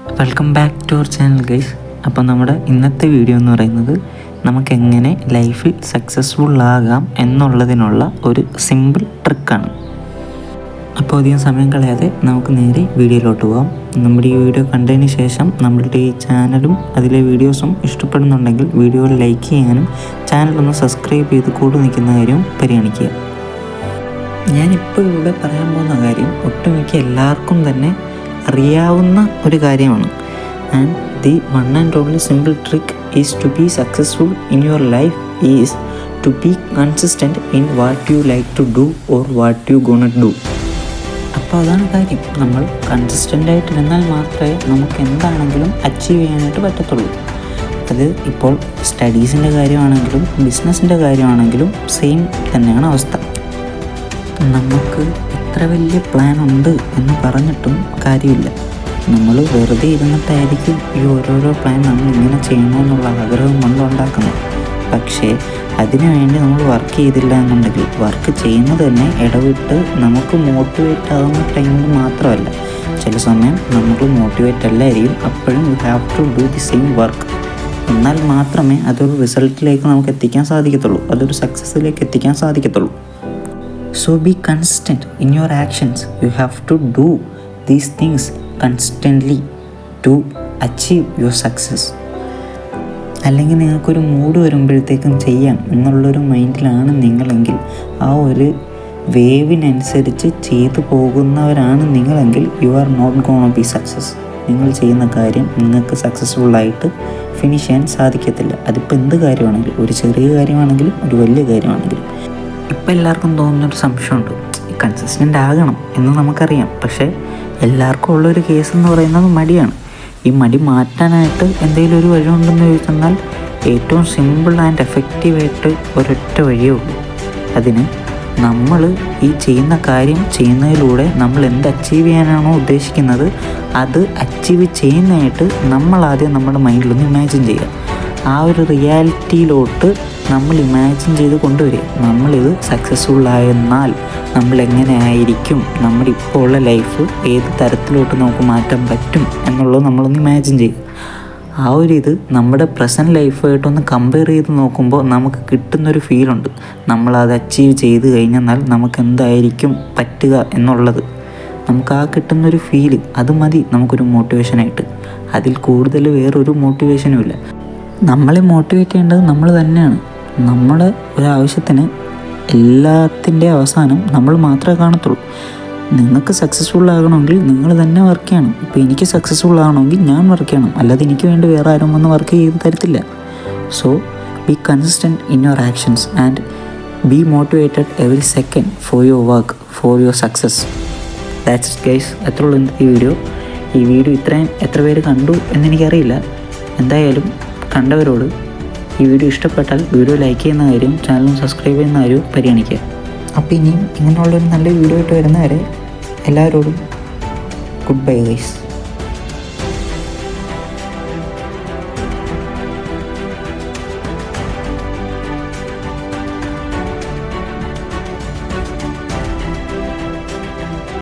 Welcome back to our channel guys. അപ്പോൾ നമ്മുടെ ഇന്നത്തെ വീഡിയോ എന്ന് പറയുന്നത് നമുക്കെങ്ങനെ ലൈഫിൽ സക്സസ്ഫുള്ളാകാം എന്നുള്ളതിനുള്ള ഒരു സിമ്പിൾ ട്രിക്കാണ്. അപ്പോൾ അധികം സമയം കളയാതെ നമുക്ക് നേരെ വീഡിയോയിലോട്ട് പോകാം. നമ്മുടെ ഈ വീഡിയോ കണ്ടതിന് ശേഷം നമ്മളുടെ ഈ ചാനലും അതിലെ വീഡിയോസും ഇഷ്ടപ്പെടുന്നുണ്ടെങ്കിൽ വീഡിയോ ലൈക്ക് ചെയ്യാനും ചാനലൊന്ന് സബ്സ്ക്രൈബ് ചെയ്ത് കൂടെ നിൽക്കുന്ന കാര്യവും പരിഗണിക്കുക. ഞാനിപ്പോൾ ഇവിടെ പറയാൻ പോകുന്ന കാര്യം ഒട്ടുമിക്ക എല്ലാവർക്കും തന്നെ അറിയാവുന്ന ഒരു കാര്യമാണ്. And the one and only simple trick is to be successful in your life is to be consistent in what you like to do or what you gonna do. അപ്പോൾ അതാണ് കാര്യം. നമ്മൾ കൺസിസ്റ്റൻ്റ് ആയിട്ടിരുന്നാൽ മാത്രമേ നമുക്ക് എന്താണെങ്കിലും അച്ചീവ് ചെയ്യാനായിട്ട് പറ്റത്തുള്ളൂ. അത് ഇപ്പോൾ സ്റ്റഡീസിൻ്റെ കാര്യമാണെങ്കിലും ബിസിനസ്സിൻ്റെ കാര്യമാണെങ്കിലും സെയിം തന്നെയാണ് അവസ്ഥ. നമുക്ക് എത്ര വലിയ പ്ലാൻ ഉണ്ട് എന്ന് പറഞ്ഞിട്ടും കാര്യമില്ല. നമ്മൾ വെറുതെ ഇരുന്നിട്ടായിരിക്കും ഈ ഓരോരോ പ്ലാൻ നമ്മൾ ഇങ്ങനെ ചെയ്യണമെന്നുള്ള ആഗ്രഹം കൊണ്ട് ഉണ്ടാക്കുന്നത്. പക്ഷേ അതിനു വേണ്ടി നമ്മൾ വർക്ക് ചെയ്തില്ല എന്നുണ്ടെങ്കിൽ വർക്ക് ചെയ്യുന്നത് തന്നെ ഇടവിട്ട് നമുക്ക് മോട്ടിവേറ്റ് ആകുന്ന ടൈമിൽ മാത്രമല്ല, ചില സമയം നമ്മൾ മോട്ടിവേറ്റ് അല്ലായിരിക്കും, അപ്പോഴും you have to do the same work. എന്നാൽ മാത്രമേ അതൊരു റിസൾട്ടിലേക്ക് നമുക്ക് എത്തിക്കാൻ സാധിക്കത്തുള്ളൂ, അതൊരു സക്സസ്സിലേക്ക് എത്തിക്കാൻ സാധിക്കത്തുള്ളൂ. So be consistent in your actions. You have to do these things consistently to achieve your success. അല്ലെങ്കിൽ നിങ്ങൾക്കൊരു മൂഡ് വരുമ്പോഴത്തേക്കും ചെയ്യാം എന്നുള്ളൊരു മൈൻഡിലാണ് നിങ്ങളെങ്കിൽ, ആ ഒരു വേവിനനുസരിച്ച് ചെയ്തു പോകുന്നവരാണ് നിങ്ങളെങ്കിൽ you are not gonna be success. നിങ്ങൾ ചെയ്യുന്ന കാര്യം നിങ്ങൾക്ക് സക്സസ്ഫുള്ളായിട്ട് ഫിനിഷ് ചെയ്യാൻ സാധിക്കത്തില്ല. അതിപ്പോൾ എന്ത് കാര്യമാണെങ്കിലും, ഒരു ചെറിയ കാര്യമാണെങ്കിലും ഒരു വലിയ കാര്യമാണെങ്കിലും. ഇപ്പം എല്ലാവർക്കും തോന്നുന്നൊരു സംശയമുണ്ട്, കൺസിസ്റ്റൻ്റ് ആകണം എന്ന് നമുക്കറിയാം. പക്ഷേ എല്ലാവർക്കും ഉള്ളൊരു കേസ് എന്ന് പറയുന്നത് മടിയാണ്. ഈ മടി മാറ്റാനായിട്ട് എന്തെങ്കിലും ഒരു വഴി ഉണ്ടെന്ന് ചോദിച്ചെന്നാൽ ഏറ്റവും സിമ്പിൾ ആൻഡ് എഫക്റ്റീവായിട്ട് ഒരൊറ്റ വഴിയേ ഉള്ളൂ. അതിന് നമ്മൾ ഈ ചെയ്യുന്ന കാര്യം ചെയ്യുന്നതിലൂടെ നമ്മൾ എന്ത് അച്ചീവ് ചെയ്യാനാണോ ഉദ്ദേശിക്കുന്നത് അത് അച്ചീവ് ചെയ്യുന്നതായിട്ട് നമ്മളാദ്യം നമ്മുടെ മൈൻഡിലൊന്ന് ഇമാജിൻ ചെയ്യുക. ആ ഒരു റിയാലിറ്റിയിലോട്ട് നമ്മൾ ഇമാജിൻ ചെയ്ത് കൊണ്ടുവരിക. നമ്മളിത് സക്സസ്ഫുള്ളായെന്നാൽ നമ്മളെങ്ങനെ ആയിരിക്കും, നമ്മുടെ ഇപ്പോൾ ഉള്ള ലൈഫ് ഏത് തരത്തിലോട്ട് നമുക്ക് മാറ്റാൻ പറ്റും എന്നുള്ളത് നമ്മളൊന്ന് ഇമാജിൻ ചെയ്യുക. ആ ഒരു ഇത് നമ്മുടെ പ്രസൻറ്റ് ലൈഫായിട്ടൊന്ന് കമ്പയർ ചെയ്ത് നോക്കുമ്പോൾ നമുക്ക് കിട്ടുന്നൊരു ഫീലുണ്ട്. നമ്മളത് അച്ചീവ് ചെയ്ത് കഴിഞ്ഞാൽ നമുക്ക് എന്തായിരിക്കും പറ്റുക എന്നുള്ളത്. നമുക്ക് ആ കിട്ടുന്നൊരു ഫീല് അത് മതി നമുക്കൊരു മോട്ടിവേഷനായിട്ട്. അതിൽ കൂടുതൽ വേറൊരു മോട്ടിവേഷനും ഇല്ല. നമ്മളെ മോട്ടിവേറ്റ് ചെയ്യേണ്ടത് നമ്മൾ തന്നെയാണ്. നമ്മുടെ ഒരാവശ്യത്തിന് എല്ലാത്തിൻ്റെ അവസാനം നമ്മൾ മാത്രമേ കാണത്തുള്ളൂ. നിങ്ങൾക്ക് സക്സസ്ഫുൾ ആകണമെങ്കിൽ നിങ്ങൾ തന്നെ വർക്ക് ചെയ്യണം. ഇപ്പോൾ എനിക്ക് സക്സസ്ഫുൾ ആകണമെങ്കിൽ ഞാൻ വർക്ക് ചെയ്യണം, അല്ലാതെ എനിക്ക് വേണ്ടി വേറെ ആരും വന്ന് വർക്ക് ചെയ്ത് തരത്തില്ല. So B consistent in your actions and B motivated every second for your work, for your success. That's it guys. അത്രേ ഉള്ളൂ ഇന്നത്തെ വീഡിയോ. ഈ വീഡിയോ ഇത്രയും എത്ര പേര് കണ്ടു എന്നെനിക്കറിയില്ല. എന്തായാലും കണ്ടവരോട് ഈ വീഡിയോ ഇഷ്ടപ്പെട്ടാൽ വീഡിയോ ലൈക്ക് ചെയ്യുന്ന കാര്യം ചാനലും സബ്സ്ക്രൈബ് ചെയ്യുന്ന കാര്യം പരിഗണിക്കുക. അപ്പോൾ ഇനിയും ഇങ്ങനെയുള്ളൊരു നല്ല വീഡിയോ ആയിട്ട് വരുന്നവരെ എല്ലാവരോടും ഗുഡ് ബൈ ഗൈസ്.